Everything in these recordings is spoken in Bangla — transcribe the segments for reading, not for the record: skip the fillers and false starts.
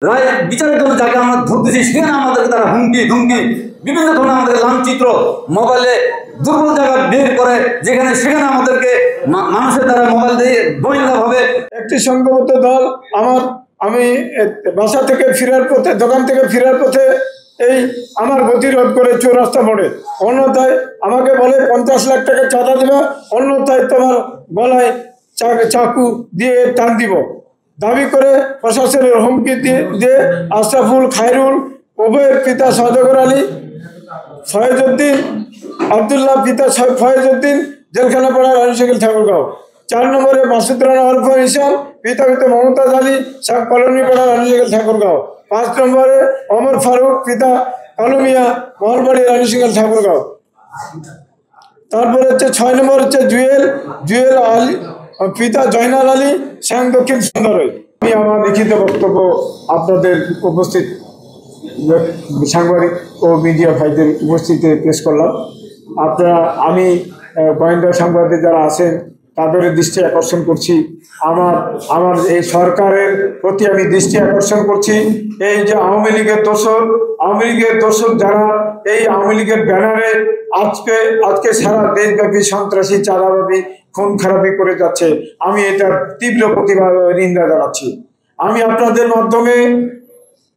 রায় বিচারের জন্য যাকে আমরা ধরতেছি সেখানে আমাদেরকে তারা হুমকি ধুমকি বিভিন্ন ধরনের আমাদের লাঞ্চিত্র মোবাইলে দুর্বল জায়গা বের করে যেখানে সেখানে আমাদেরকে মানুষের দ্বারা মোবাইল দিয়ে বৈধভাবে একটি সংঘবদ্ধ দল আমি বাসা থেকে ফেরার পথে দোকান থেকে ফেরার পথে এই আমার গতিরোধ করে চৌরাস্তা মোড়ে, অন্যথায় আমাকে বলে 50 লাখ টাকা চাঁদা দেবে, অন্যথায় তোমার গলায় চাকু দিয়ে টান দিব দাবি করে প্রশাসনের হুমকি দিয়ে আশরাফুল খায়রুল উভয়ের পিতা সওদাগর আলী ফয়েজউদ্দিন আবদুল্লাহ পিতা ফয়েজউদ্দিন জেলখানা পড়া রানীশাকিল ঠাকুরগাঁও। 4 নম্বরে মাসুদ রানা ওরফে ইসান পিতা মমতাজ আলী শাহ কলোনি পাড়া রানীশাকিল ঠাকুরগাঁও। 5 নম্বরে ওমর ফারুক পিতা কালুমিয়া মহলবাড়ি রানীশাকিল ঠাকুরগাঁও। তারপরে 6 নম্বর জুয়েল আলী পিতা জয়নাল আলী শ্যাম দক্ষিণ সুন্দরই। আমি আমার লিখিত বক্তব্য আপনাদের উপস্থিত সাংবাদিক ও মিডিয়া ভাইদের উপস্থিতিতে পেশ করলাম। আমি গোয়েন্দা সাংবাদিক যারা আছেন তাদের দৃষ্টি আকর্ষণ করছি, আমার এই সরকারের প্রতি আমি দৃষ্টি আকর্ষণ করছি। এই যে আওয়ামী লীগের দোষক যারা এই আওয়ামী লীগের ব্যানারে আজকে সারা দেশব্যাপী সন্ত্রাসী চাঁদাবাজি খুন খারাপি করে যাচ্ছে, আমি এটার তীব্র প্রতিবাদ নিন্দা জানাচ্ছি। আমি আপনাদের মাধ্যমে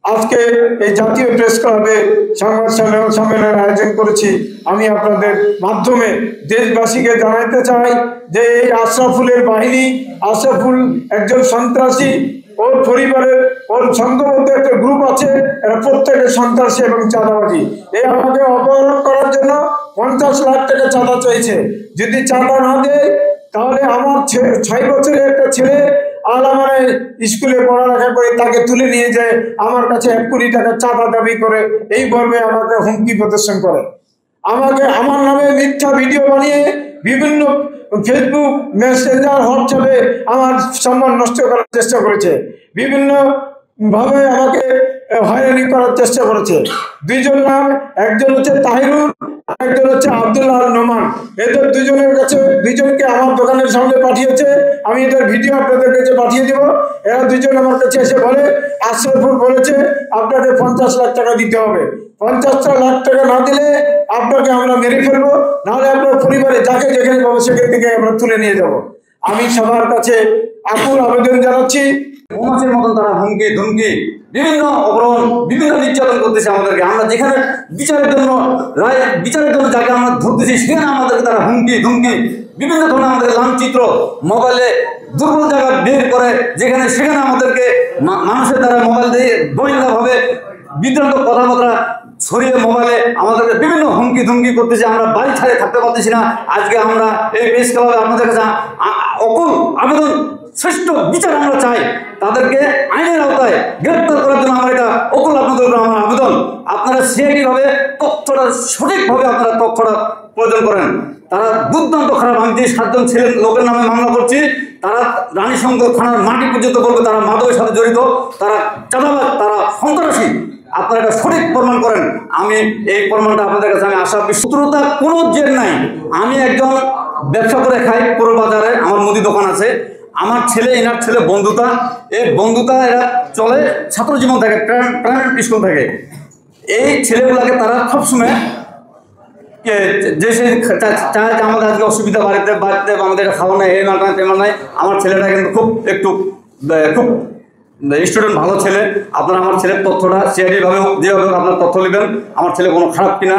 আজকে এই জাতীয় প্রেস ক্লাবে সংবাদ সম্মেলনের আয়োজন করেছি। আমি আপনাদের মাধ্যমে দেশবাসীকে জানাতে চাই যে এই আশরাফুলের বাহিনী, আশরাফুল একজন সন্ত্রাসী, ওর পরিবারের ওর সংঘবদ্ধ একটা গ্রুপ আছে, এরা প্রত্যেকের সন্ত্রাসী এবং চাঁদাবাজি। এই আমাকে অপহরণ করার জন্য 50 লাখ টাকা চাঁদা চাইছে। যদি চাঁদা না দেয় তাহলে আমার 6 বছরের একটা ছেলে আলামারে স্কুলে পড়ালেখা করে তাকে তুলে নিয়ে যায় আমার কাছে 1 কোটি টাকা চাঁদা দাবি করে, এই মর্মে আমাকে হুমকি প্রদর্শন করে, আমাকে আমার নামে মিথ্যা ভিডিও বানিয়ে বিভিন্ন ফেসবুক মেসেঞ্জার হোয়াটসঅ্যাপে আমার সম্মান নষ্ট করার চেষ্টা করেছে, বিভিন্ন ভাবে আমাকে হয়রানি করার চেষ্টা করেছে। 2 জন নাম, একজন হচ্ছে তাহিরুল, একজন হচ্ছে আব্দুল্লাহ নোমান। এদের 2 জনের কাছে 2 জনকে আমার দোকানের সামনে পাঠিয়েছে, আমি এটার ভিডিও আপনাদের কাছে পাঠিয়ে দেব। এরা 2 জন আমার কাছে এসে বলে আশরাফুল বলেছে আপনাকে 50 লাখ টাকা দিতে হবে, 50 লাখ টাকা না দিলে আপনাকে আমরা মেরে ফেলবো, নাহলে আপনার পরিবারে যাকে যেখানে পাবো সেখান থেকে আমরা তুলে নিয়ে যাব। আমি সবার কাছে আকুল আবেদন জানাচ্ছি, মৌমাছির মতন তারা হুমকি ধুমকি বিভিন্ন অপহরণ বিভিন্ন নির্যাতন করতেছে আমাদেরকে। আমরা যেখানে বিচারের জন্য যাকে আমরা ধরতেছি সেখানে আমাদেরকে তারা হুমকি ধুমকি বিভিন্ন ধরনের আমাদের লাঞ্চিত্র মোবাইলে দুর্বল জায়গা বের করে যেখানে সেখানে আমাদেরকে মানুষের দ্বারা মোবাইল দিয়ে বৈধভাবে বিভ্রান্ত কথাবার্তা ছড়িয়ে মোবাইলে আমাদেরকে বিভিন্ন হুমকি ধুমকি করতেছে। আমরা বাড়ি ছাড়ে থাকতে পারতেছি না। আজকে আমরা এই প্রেস ক্লাবে আপনাদের কাছে অকুল আবেদন, শ্রেষ্ঠ বিচার আমরা চাই, তাদেরকে আইনের আওতায় গ্রেপ্তার করার জন্য আমরা এটা অকুল আপনাদের উপর আমার আবেদন। আপনারা সিআইডিভাবে তথ্যটা সঠিকভাবে আপনারা তথ্যটা প্রয়োজন করেন। তারা দুর্দান্ত খারাপ, আমি যে 7 জন ছেলে লোকের নামে মামলা করছি, তারা রানীশঙ্কর থানার মাটি পর্যন্ত বলবে তারা মাদকের সাথে জড়িত, তারা চাঁদাবাজ, তারা সন্ত্রাসী। আপনারা এটা সঠিক প্রমাণ করেন। আমি এই প্রমাণটা আপনাদের কাছে আমি আশা করি। শত্রুতা কোনো জের নাই। আমি একজন ব্যবসা করে খাই পুরো বাজারে, আমার মুদি দোকান আছে। আমার ছেলে এনার ছেলে বন্ধুতা, এই বন্ধুতা এরা চলে ছাত্র জীবন থেকে, প্রাইমারি স্কুল থেকে। এই ছেলেগুলাকে তারা সবসময় যে সে চায় যে আমাদের আজকে অসুবিধা বাড়িতে আমাদের খাওয়া নাই, এই মাল নাই তেমন নাই। আমার ছেলেটা কিন্তু খুব স্টুডেন্ট, ভালো ছেলে। আপনারা আমার ছেলের তথ্যটা সিআইডি ভাবে যেভাবে আপনার তথ্য নেবেন, আমার ছেলে কোনো খারাপ কিনা